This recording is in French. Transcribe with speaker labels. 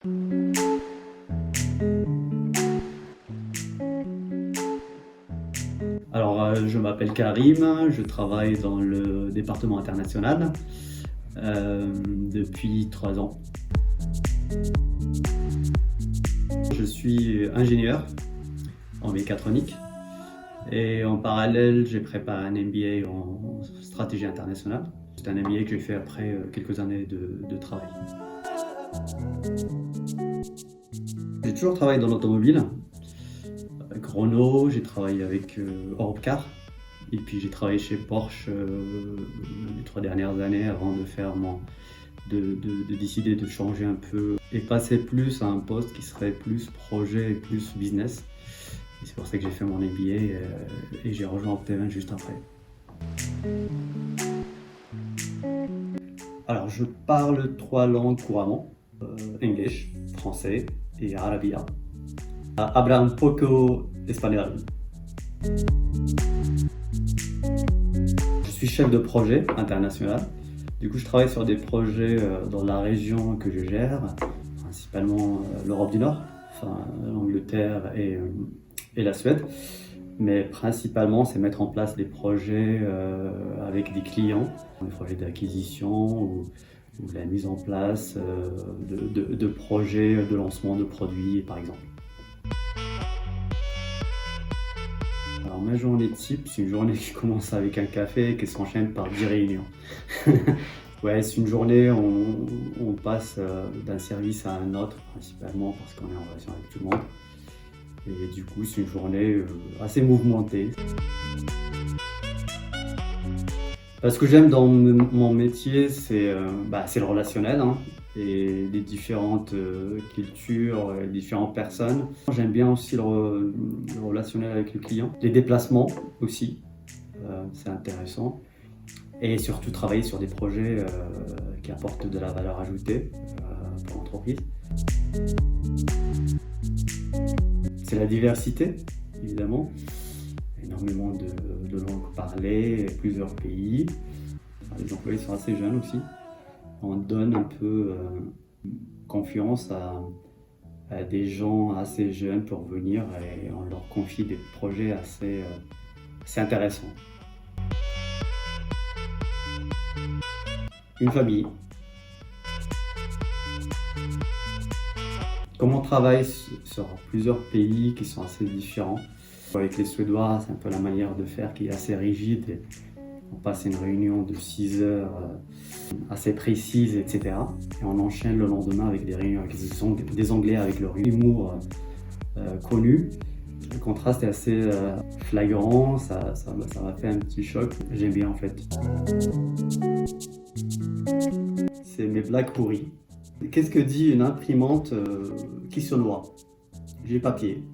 Speaker 1: Je m'appelle Karim, je travaille dans le département international depuis 3 ans. Je suis ingénieur en mécatronique et en parallèle, j'ai préparé un MBA en stratégie internationale. C'est un MBA que j'ai fait après quelques années de travail. J'ai toujours travaillé dans l'automobile. Avec Renault, j'ai travaillé avec Europcar. Et puis j'ai travaillé chez Porsche les 3 dernières années avant de décider de changer un peu et passer plus à un poste qui serait plus projet et plus business. Et c'est pour ça que j'ai fait mon MBA et j'ai rejoint Optevin juste après. Alors je parle 3 langues couramment, English, français et Arabia. Habla un poco espagnol. Je suis chef de projet international. Du coup, je travaille sur des projets dans la région que je gère, principalement l'Europe du Nord, enfin l'Angleterre et la Suède. Mais principalement, c'est mettre en place des projets avec des clients, des projets d'acquisition ou la mise en place de projets de lancement de produits, par exemple. Alors ma journée type, c'est une journée qui commence avec un café et qui s'enchaîne par 10 réunions. Ouais, c'est une journée où on passe d'un service à un autre, principalement parce qu'on est en relation avec tout le monde. Et du coup, c'est une journée assez mouvementée. Ce que j'aime dans mon métier, c'est le relationnel, hein, et les différentes cultures, les différentes personnes. J'aime bien aussi le relationnel avec le client, les déplacements aussi, c'est intéressant. Et surtout travailler sur des projets qui apportent de la valeur ajoutée pour l'entreprise. C'est la diversité, évidemment. Énormément de langues parlées, plusieurs pays. Les employés sont assez jeunes aussi. On donne un peu confiance à des gens assez jeunes pour venir et on leur confie des projets assez intéressants. Une famille. Comme on travaille sur plusieurs pays qui sont assez différents, avec les Suédois, c'est un peu la manière de faire qui est assez rigide. Et on passe une réunion de 6 heures assez précise, etc. Et on enchaîne le lendemain avec des réunions avec des Anglais avec leur humour connu. Le contraste est assez flagrant, ça m'a fait un petit choc. J'aime bien en fait. C'est mes blagues pourries. Qu'est-ce que dit une imprimante qui se noie? J'ai papier.